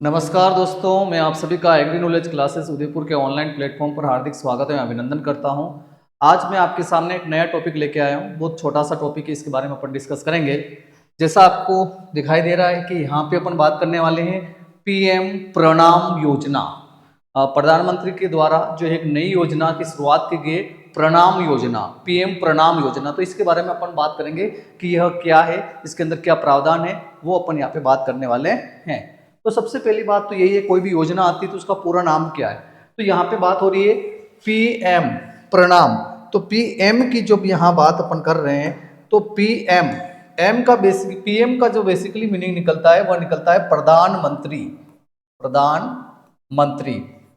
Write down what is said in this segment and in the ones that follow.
नमस्कार दोस्तों, मैं आप सभी का एग्री नॉलेज क्लासेस उदयपुर के ऑनलाइन प्लेटफॉर्म पर हार्दिक स्वागत है, अभिनंदन करता हूं। आज मैं आपके सामने एक नया टॉपिक लेके आया हूं। बहुत छोटा सा टॉपिक है, इसके बारे में अपन डिस्कस करेंगे। जैसा आपको दिखाई दे रहा है कि यहाँ पे अपन बात करने वाले हैं पीएम प्रणाम योजना। प्रधानमंत्री के द्वारा जो एक नई योजना की शुरुआत की गई, प्रणाम योजना, पीएम प्रणाम योजना। तो इसके बारे में अपन बात करेंगे कि यह क्या है, इसके अंदर क्या प्रावधान है, वो अपन यहाँ पे बात करने वाले हैं। तो सबसे पहली बात तो यही है, कोई भी योजना आती है तो उसका पूरा नाम क्या है। तो यहाँ पे बात हो रही है पीएम प्रणाम। तो पीएम की जो यहाँ बात अपन कर रहे हैं, तो पीएम का बेसिक, पीएम का जो बेसिकली मीनिंग निकलता है वह निकलता है प्रधानमंत्री, प्रधानमंत्री।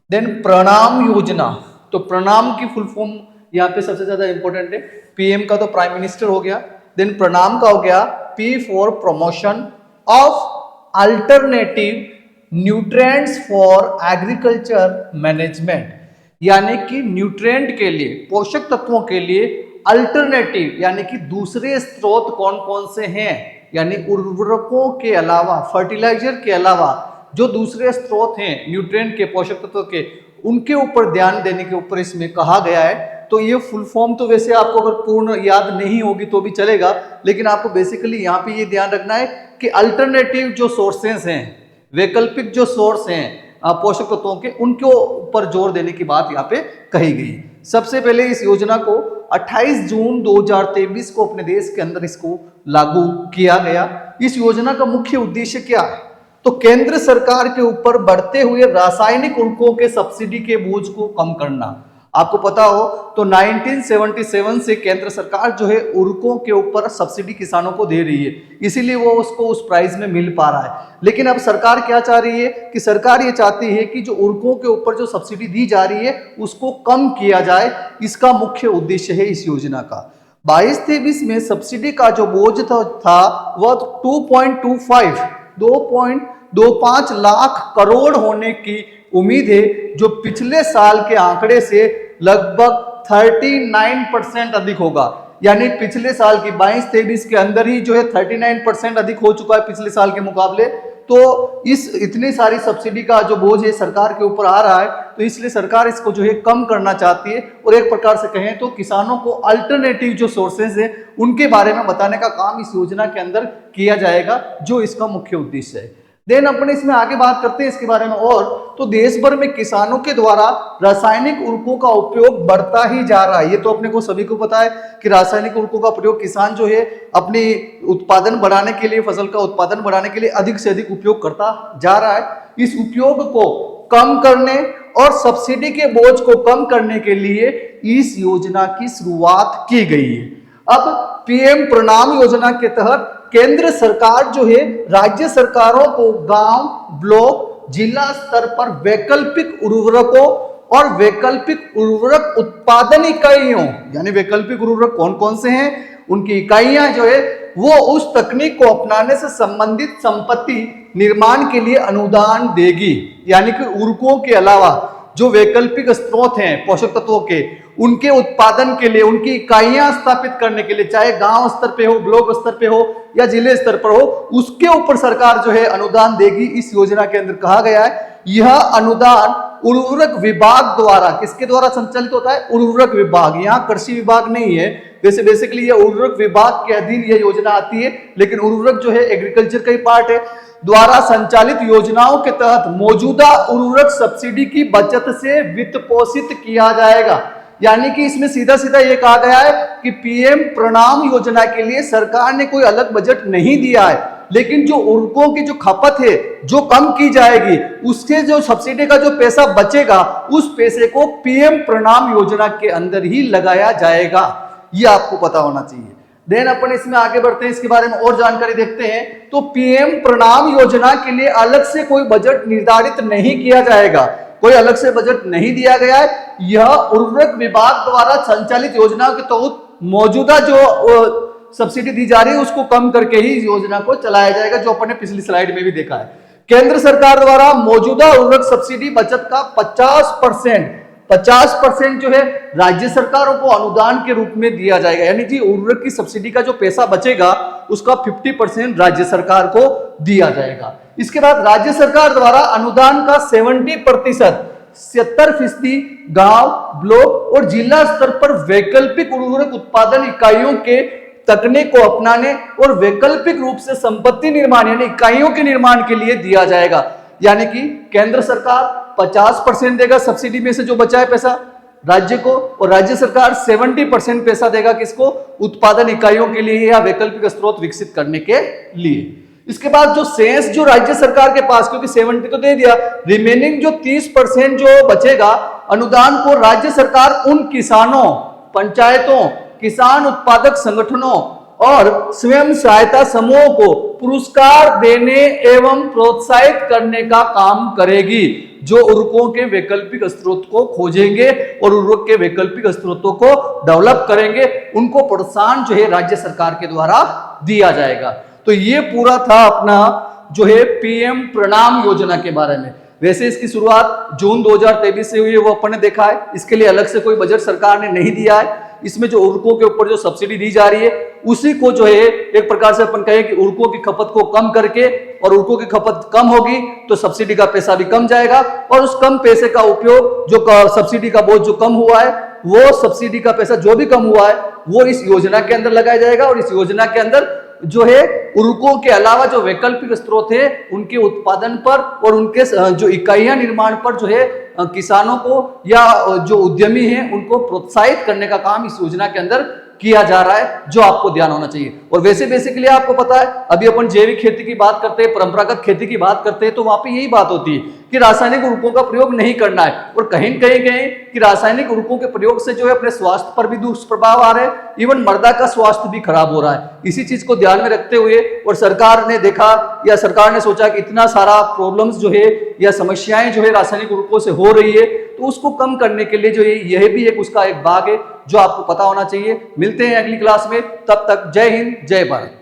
देन प्रणाम योजना, तो प्रणाम की फुल फॉर्म यहाँ पे सबसे ज्यादा इंपॉर्टेंट है। पीएम का तो प्राइम मिनिस्टर हो गया, देन प्रणाम का हो गया P for promotion of alternative nutrients for agriculture management, यानी कि न्यूट्रिएंट के लिए, पोषक तत्वों के लिए अल्टरनेटिव यानी कि दूसरे स्रोत कौन कौन से हैं, यानी उर्वरकों के अलावा, फर्टिलाइजर के अलावा जो दूसरे स्रोत हैं न्यूट्रिएंट के, पोषक तत्वों के, उनके ऊपर ध्यान देने के ऊपर इसमें कहा गया है। तो ये फुल फॉर्म तो वैसे आपको अगर पूर्ण याद नहीं होगी तो भी चलेगा, लेकिन आपको बेसिकली यहाँ पे ये ध्यान रखना है कि अल्टरनेटिव जो सोर्सेस हैं, वैकल्पिक जो सोर्स हैं पोषक तत्वों के, उनके ऊपर जोर देने की बात यहाँ पे कही गई। सबसे पहले इस योजना को 28 जून 2023 को अपने देश के अंदर इसको लागू किया गया। इस योजना का मुख्य उद्देश्य क्या है, तो केंद्र सरकार के ऊपर बढ़ते हुए रासायनिक उर्वरकों के सब्सिडी के बोझ को कम करना। आपको पता हो तो 1977 से केंद्र सरकार जो है उर्वरकों के ऊपर सब्सिडी किसानों को दे रही है, इसीलिए वो उसको उस प्राइस में मिल पा रहा है। लेकिन अब सरकार क्या चाह रही है कि सरकार ये चाहती है कि जो उर्वरकों के ऊपर जो सब्सिडी दी जा रही है उसको कम किया जाए। इसका मुख्य उद्देश्य है इस योजना का। 22-23 में सब्सिडी का जो बोझ था वह 2.25 लाख करोड़ होने की उम्मीद है, जो पिछले साल के आंकड़े से लगभग 39% अधिक होगा। यानी पिछले साल की 22-23 के अंदर ही जो है 39% अधिक हो चुका है पिछले साल के मुकाबले। तो इस इतनी सारी सब्सिडी का जो बोझ है सरकार के ऊपर आ रहा है, तो इसलिए सरकार इसको जो है कम करना चाहती है। और एक प्रकार से कहें तो किसानों को अल्टरनेटिव जो सोर्सेज है उनके बारे में बताने का काम इस योजना के अंदर किया जाएगा, जो इसका मुख्य उद्देश्य है। देन अपन इसमें आगे बात करते हैं इसके बारे में। और तो देश भर में किसानों के द्वारा रासायनिक उर्वरकों का उपयोग बढ़ता ही जा रहा है। ये तो अपने को सभी को पता है कि रासायनिक उर्वरकों का प्रयोग किसान जो है अपनी उत्पादन बढ़ाने के लिए, फसल का उत्पादन बढ़ाने के लिए अधिक से अधिक उपयोग करता जा रहा है। इस उपयोग को कम करने और सब्सिडी के बोझ को कम करने के लिए इस योजना की शुरुआत की गई है। अब पीएम प्रणाम योजना के तहत केंद्र सरकार जो है राज्य सरकारों को गांव, ब्लॉक, जिला स्तर पर वैकल्पिक उर्वरकों और वैकल्पिक उर्वरक उत्पादन इकाइयों, यानी वैकल्पिक उर्वरक कौन कौन से हैं, उनकी इकाइयां जो है वो उस तकनीक को अपनाने से संबंधित संपत्ति निर्माण के लिए अनुदान देगी। यानी कि उर्वरकों के अलावा जो वैकल्पिक स्रोत हैं पोषक तत्वों के, उनके उत्पादन के लिए, उनकी इकाइयां स्थापित करने के लिए, चाहे गांव स्तर पे हो, ब्लॉक स्तर पे हो या जिले स्तर पर हो, उसके ऊपर सरकार जो है अनुदान देगी। इस योजना के अंदर कहा गया है यह अनुदान उर्वरक विभाग द्वारा, किसके द्वारा संचालित होता है, उर्वरक विभाग। यहाँ कृषि विभाग नहीं है, वैसे बेसिकली यह उर्वरक विभाग के अधीन यह योजना आती है, लेकिन उर्वरक जो है एग्रीकल्चर का ही पार्ट है। द्वारा संचालित योजनाओं के तहत मौजूदा उर्वरक सब्सिडी की बचत से वित्त पोषित किया जाएगा। यानी कि इसमें सीधा सीधा ये कहा गया है कि पीएम प्रणाम योजना के लिए सरकार ने कोई अलग बजट नहीं दिया है, लेकिन जो उर्वरकों की जो खपत है जो कम की जाएगी, उसके जो सब्सिडी का जो पैसा बचेगा उस पैसे को पीएम प्रणाम योजना के अंदर ही लगाया जाएगा। ये आपको पता होना चाहिए। देन अपन इसमें आगे बढ़ते हैं, इसके बारे में और जानकारी देखते हैं। तो पीएम प्रणाम योजना के लिए अलग से कोई बजट निर्धारित नहीं किया जाएगा, कोई अलग से बजट नहीं दिया गया है। यह उर्वरक विभाग द्वारा संचालित योजनाओं के तहत मौजूदा जो सब्सिडी दी जा रही है उसको कम करके ही इस योजना को चलाया जाएगा, जो अपन ने पिछली स्लाइड में भी देखा है। केंद्र सरकार द्वारा मौजूदा उर्वरक सब्सिडी बचत का 50% जो है राज्य सरकारों को अनुदान के रूप में दिया जाएगा। यानी कि उर्वरक की सब्सिडी का जो पैसा बचेगा उसका 50% राज्य सरकार को दिया जाएगा। इसके बाद राज्य सरकार द्वारा अनुदान का 70%, 70% गांव, ब्लॉक और जिला स्तर पर वैकल्पिक उर्वरक उत्पादन इकाइयों के तकनीक को अपनाने और वैकल्पिक रूप से संपत्ति निर्माण यानी इकाइयों के निर्माण के लिए दिया जाएगा। यानी कि केंद्र सरकार 50% देगा सब्सिडी में से जो बचा है पैसा राज्य को, और राज्य सरकार 70% पैसा देगा किसको, उत्पादन इकाइयों के लिए या वैकल्पिक स्रोत विकसित करने के लिए। इसके बाद जो शेष जो राज्य सरकार के पास, क्योंकि 70 तो दे दिया, रिमेनिंग जो 30% जो बचेगा अनुदान को राज्य सरकार उन किसानों, पंचायतों, किसान उत्पादक संगठनों और स्वयं सहायता समूहों को पुरस्कार देने एवं प्रोत्साहित करने का काम करेगी जो उर्वरकों के वैकल्पिक स्रोत को खोजेंगे और उर्वरक के वैकल्पिक स्रोतों को डेवलप करेंगे, उनको प्रोत्साहन जो है राज्य सरकार के द्वारा दिया जाएगा। तो ये पूरा था अपना जो है पीएम प्रणाम योजना के बारे में। वैसे इसकी शुरुआत जून 2023 से हुई है, वो अपन ने देखा है। इसके लिए अलग से कोई बजट सरकार ने नहीं दिया है। इसमें जो उर्वरकों के ऊपर जो सब्सिडी दी जा रही है उसी को जो है एक प्रकार से अपन कहें कि उर्वरकों की खपत को कम करके, और उर्वरकों की खपत कम होगी तो सब्सिडी का पैसा भी कम जाएगा, और उस कम पैसे का उपयोग जो सब्सिडी का बोझ जो कम हुआ है वो सब्सिडी का पैसा जो भी कम हुआ है वो इस योजना के अंदर लगाया जाएगा। और इस योजना के अंदर जो है उर्वरकों के अलावा जो वैकल्पिक स्रोत है उनके उत्पादन पर और उनके जो इकाइयां निर्माण पर जो है किसानों को या जो उद्यमी हैं उनको प्रोत्साहित करने का काम इस योजना के अंदर किया जा रहा है, जो आपको ध्यान होना चाहिए। और वैसे बेसिकली आपको पता है अभी अपन जैविक खेती की बात करते हैं, परंपरागत खेती की बात करते हैं, तो वहां पे यही बात होती है कि रासायनिक उर्वरकों का प्रयोग नहीं करना है। और कहीं कहीं कि रासायनिक उर्वरकों के प्रयोग से जो है अपने स्वास्थ्य पर भी दुष्प्रभाव आ रहे हैं, इवन मृदा का स्वास्थ्य भी खराब हो रहा है। इसी चीज को ध्यान में रखते हुए और सरकार ने देखा या सरकार ने सोचा कि इतना सारा प्रॉब्लम्स जो है या समस्याएं जो है रासायनिक उर्वरकों से हो रही है, तो उसको कम करने के लिए जो है यह भी एक उसका एक भाग है जो आपको पता होना चाहिए। मिलते हैं अगली क्लास में, तब तक जय हिंद, जय भारत।